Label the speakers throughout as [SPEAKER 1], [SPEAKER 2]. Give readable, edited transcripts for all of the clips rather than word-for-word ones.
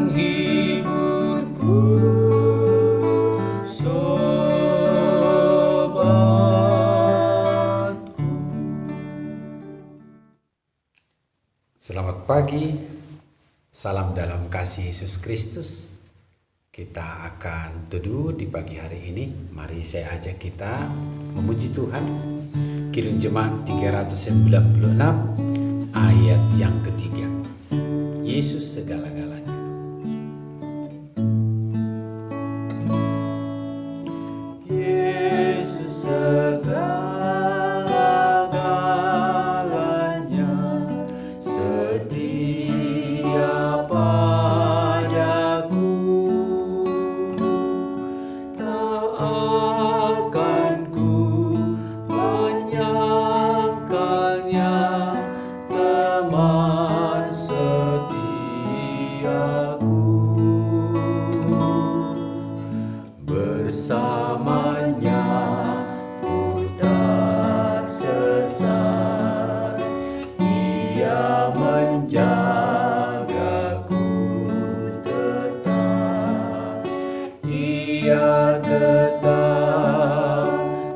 [SPEAKER 1] penghiburku, sobatku.
[SPEAKER 2] Selamat pagi, salam dalam kasih Yesus Kristus. Kita akan teduh di pagi hari ini. Mari saya ajak kita memuji Tuhan. Kidung Jemaat 396 ayat yang ketiga. Yesus segala-galanya.
[SPEAKER 1] Yesus segala-galanya, setia padaku. Tak akan ku menyangkalnya, teman setiaku. Bersamanya ku tak sesat, Ia menjagaku tetap. Ia tetap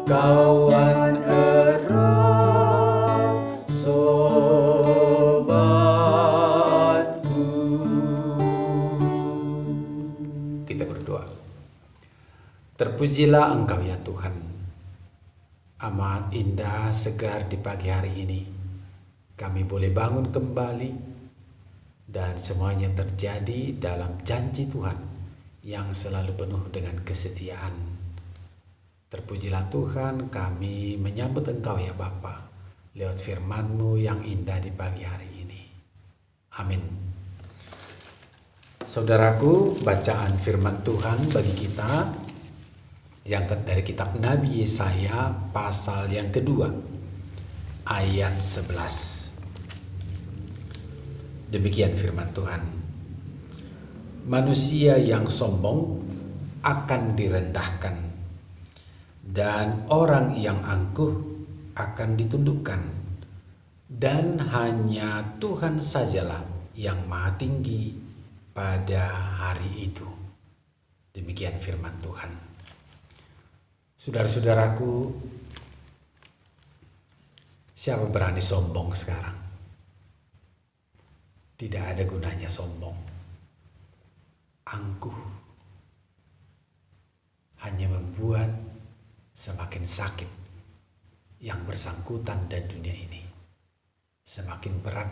[SPEAKER 1] kawan erat, sobatku.
[SPEAKER 2] Kita berdoa. Terpujilah Engkau ya Tuhan. Amat indah, segar di pagi hari ini. Kami boleh bangun kembali dan semuanya terjadi dalam janji Tuhan yang selalu penuh dengan kesetiaan. Terpujilah Tuhan, kami menyambut Engkau ya Bapa lewat firman-Mu yang indah di pagi hari ini. Amin. Saudaraku, bacaan firman Tuhan bagi kita diangkat dari kitab Nabi Yesaya pasal yang kedua ayat 11. Demikian firman Tuhan. Manusia yang sombong akan direndahkan dan orang yang angkuh akan ditundukkan, dan hanya Tuhan sajalah yang maha tinggi pada hari itu. Demikian firman Tuhan. Saudara-saudaraku, siapa berani sombong sekarang? Tidak ada gunanya sombong. Angkuh hanya membuat semakin sakit yang bersangkutan dan dunia ini. Semakin berat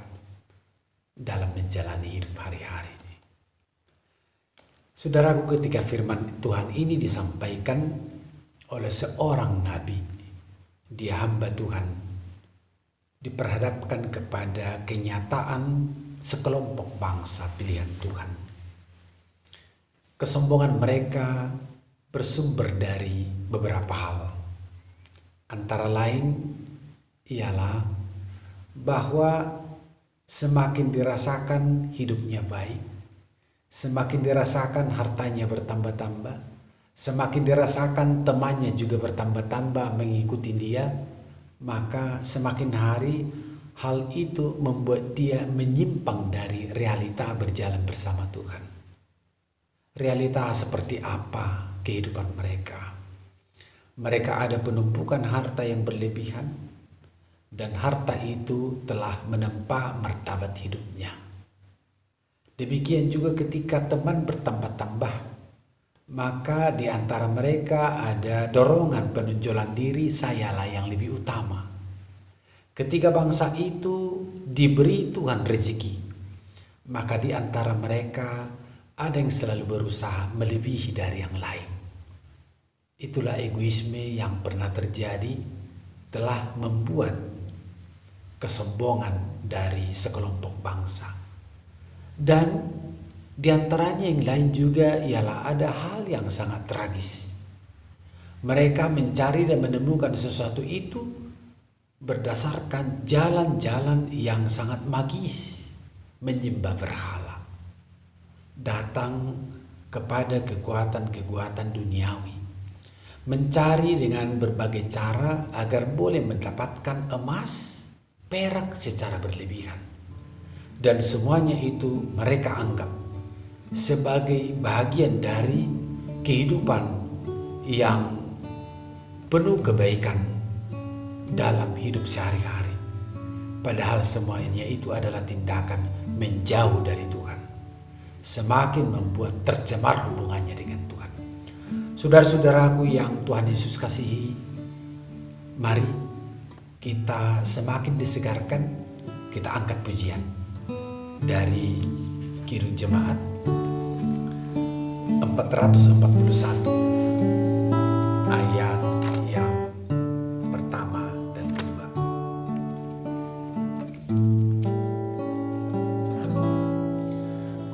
[SPEAKER 2] dalam menjalani hidup hari-hari. Saudaraku, ketika firman Tuhan ini disampaikan oleh seorang nabi, dia hamba Tuhan, diperhadapkan kepada kenyataan sekelompok bangsa pilihan Tuhan. Kesombongan mereka bersumber dari beberapa hal. Antara lain ialah bahwa semakin dirasakan hidupnya baik, semakin dirasakan hartanya bertambah-tambah, semakin dirasakan temannya juga bertambah-tambah mengikuti dia, maka semakin hari hal itu membuat dia menyimpang dari realita berjalan bersama Tuhan. Realita seperti apa kehidupan mereka? Mereka ada penumpukan harta yang berlebihan, dan harta itu telah menempa martabat hidupnya. Demikian juga ketika teman bertambah-tambah, maka di antara mereka ada dorongan penonjolan diri, sayalah yang lebih utama. Ketika bangsa itu diberi Tuhan rezeki, maka di antara mereka ada yang selalu berusaha melebihi dari yang lain. Itulah egoisme yang pernah terjadi, telah membuat kesombongan dari sekelompok bangsa. Dan di antaranya yang lain juga ialah ada hal yang sangat tragis. Mereka mencari dan menemukan sesuatu itu berdasarkan jalan-jalan yang sangat magis, menyembah berhala, datang kepada kekuatan-kekuatan duniawi, mencari dengan berbagai cara agar boleh mendapatkan emas, perak secara berlebihan. Dan semuanya itu mereka anggap sebagai bagian dari kehidupan yang penuh kebaikan dalam hidup sehari-hari. Padahal semuanya itu adalah tindakan menjauh dari Tuhan. Semakin membuat tercemar hubungannya dengan Tuhan. Saudara-saudaraku yang Tuhan Yesus kasihi, mari kita semakin disegarkan, kita angkat pujian dari Kidung Jemaat 441 ayat yang pertama dan kedua.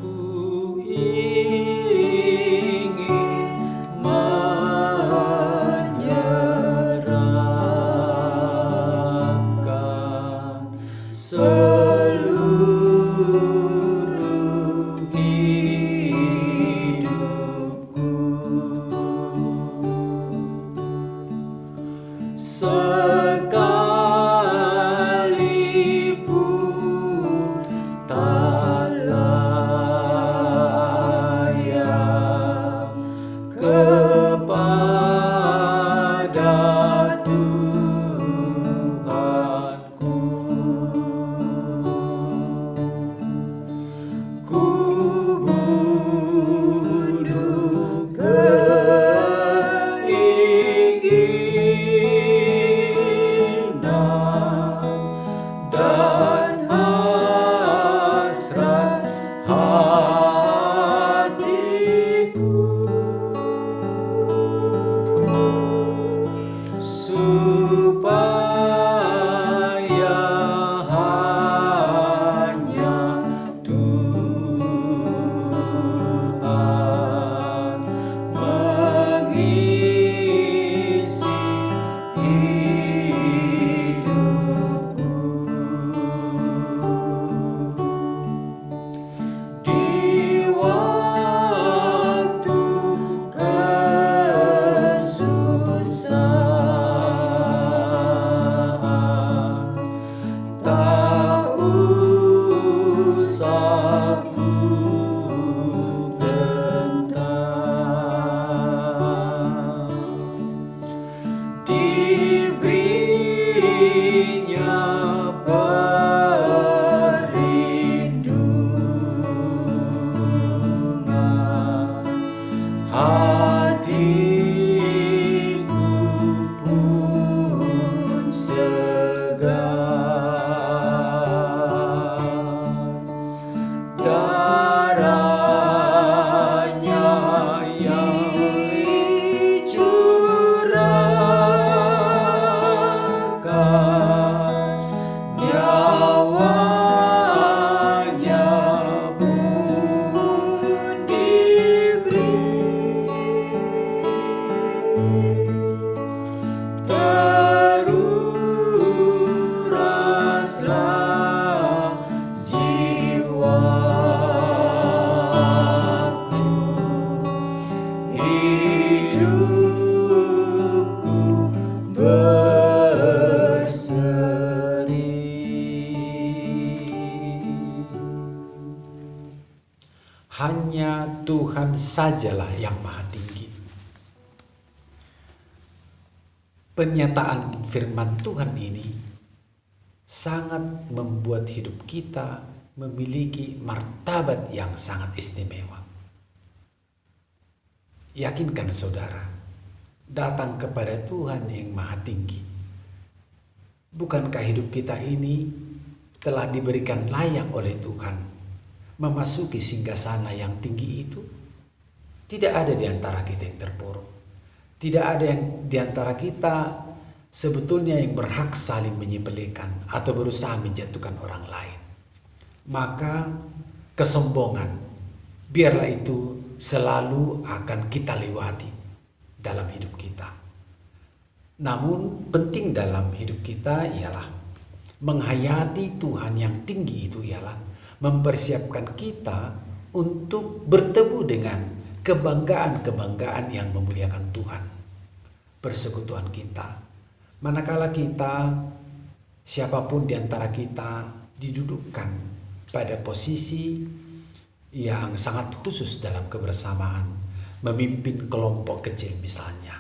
[SPEAKER 1] Ku ingin menyerahkan seluruh hidupku, sekalipun tak layak kepada Tuhanku. Ku bunuh keinginan dan hasrat hatiku, supaya hanya Tuhan mengisi hidupku. Di waktu kesusahan, tak usah ku gentar, diberinya perlindungan, hatiku pun segar. Darahnya yang dicurahkan, nyawanya pun diberi, teruraslah jiwaku, hidupku berseri.
[SPEAKER 2] Hanya Tuhan sajalah yang maha tinggi. Pernyataan firman Tuhan ini sangat membuat hidup kita memiliki martabat yang sangat istimewa. Yakinkan saudara, datang kepada Tuhan yang maha tinggi. Bukankah hidup kita ini telah diberikan layak oleh Tuhan memasuki singgasana yang tinggi itu? Tidak ada di antara kita yang terpuruk. Tidak ada yang di antara kita sebetulnya yang berhak saling menyepelekan atau berusaha menjatuhkan orang lain. Maka kesombongan, biarlah itu selalu akan kita lewati dalam hidup kita. Namun penting dalam hidup kita ialah menghayati Tuhan yang tinggi itu ialah mempersiapkan kita untuk bertemu dengan kebanggaan-kebanggaan yang memuliakan Tuhan. Persekutuan kita. Manakala kita, siapapun di antara kita didudukkan pada posisi yang sangat khusus dalam kebersamaan, memimpin kelompok kecil misalnya,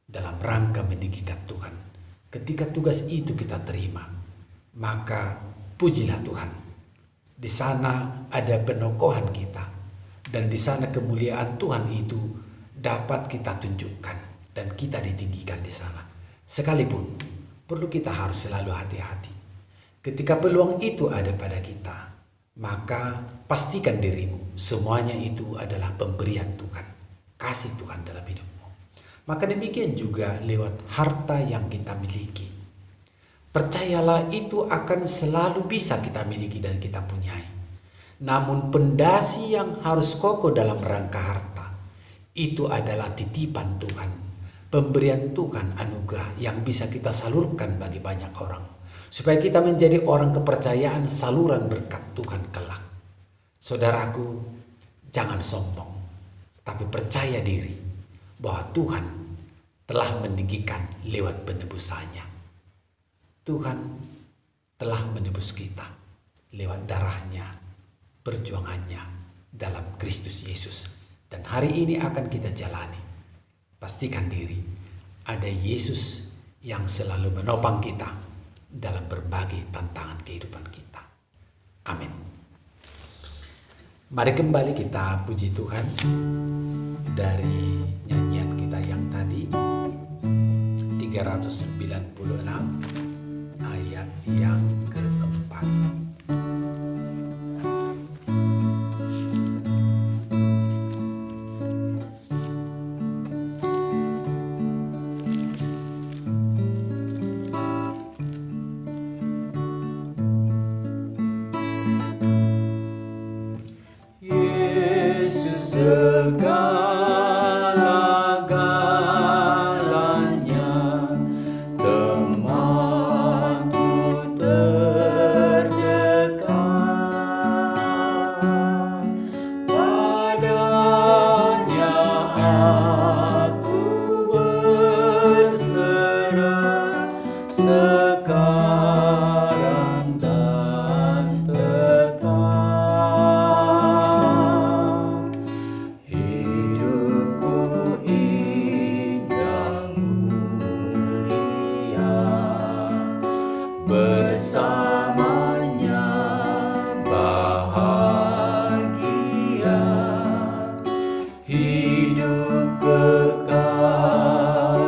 [SPEAKER 2] dalam rangka meninggikan Tuhan. Ketika tugas itu kita terima, maka pujilah Tuhan. Di sana ada penokohan kita, dan di sana kemuliaan Tuhan itu dapat kita tunjukkan, dan kita ditinggikan di sana. Sekalipun perlu kita harus selalu hati-hati. Ketika peluang itu ada pada kita, maka pastikan dirimu semuanya itu adalah pemberian Tuhan, kasih Tuhan dalam hidupmu. Maka demikian juga lewat harta yang kita miliki. Percayalah itu akan selalu bisa kita miliki dan kita punyai. Namun pondasi yang harus kokoh dalam rangka harta itu adalah titipan Tuhan, pemberian Tuhan, anugerah yang bisa kita salurkan bagi banyak orang, supaya kita menjadi orang kepercayaan, saluran berkat Tuhan kelak. Saudaraku, jangan sombong, tapi percaya diri bahwa Tuhan telah meninggikan lewat penebusannya. Tuhan telah menebus kita lewat darahnya, perjuangannya dalam Kristus Yesus. Dan hari ini akan kita jalani. Pastikan diri ada Yesus yang selalu menopang kita dalam berbagai tantangan kehidupan kita. Amin. Mari kembali kita puji Tuhan dari nyanyian kita yang tadi 396 ayat yang keempat.
[SPEAKER 1] Yesus segala-galanya, temanku terdekat. Padanya aku berserah sekarang dan tetap. Hidupku indah mulia, bersamanya bahagia. Hidup kekal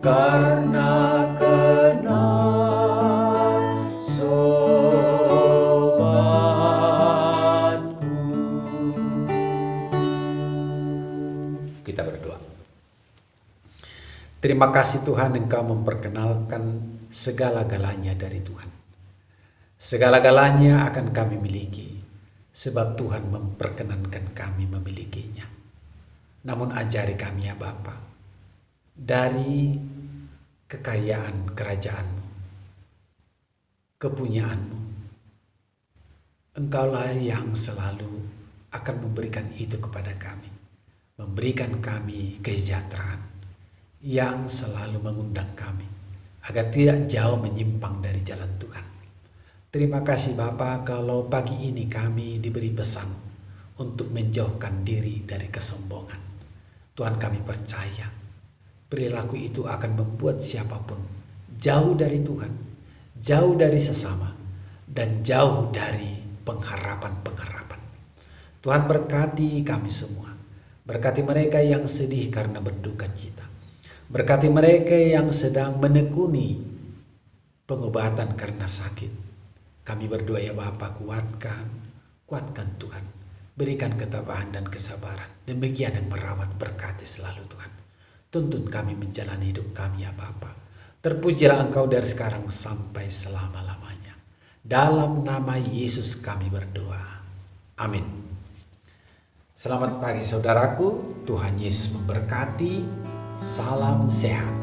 [SPEAKER 1] karena kenal sobatku.
[SPEAKER 2] Kita berdoa. Terima kasih Tuhan, Engkau memperkenalkan segala-galanya dari Tuhan. Segala-galanya akan kami miliki, sebab Tuhan memperkenankan kami memilikinya. Namun ajari kami ya Bapa, dari kekayaan kerajaan-Mu, kepunyaanmu. Engkaulah yang selalu akan memberikan itu kepada kami, memberikan kami kesejahteraan yang selalu mengundang kami agar tidak jauh menyimpang dari jalan Tuhan. Terima kasih Bapa, kalau pagi ini kami diberi pesan untuk menjauhkan diri dari kesombongan. Tuhan, kami percaya perilaku itu akan membuat siapapun jauh dari Tuhan, jauh dari sesama, dan jauh dari pengharapan-pengharapan. Tuhan berkati kami semua. Berkati mereka yang sedih karena berduka cita. Berkati mereka yang sedang menekuni pengobatan karena sakit. Kami berdoa ya Bapa, kuatkan Tuhan. Berikan ketabahan dan kesabaran. Demikian yang merawat, berkati selalu Tuhan. Tuntun kami menjalani hidup kami ya Bapa. Terpujilah Engkau dari sekarang sampai selama-lamanya. Dalam nama Yesus kami berdoa. Amin. Selamat pagi saudaraku. Tuhan Yesus memberkati. Salam sehat.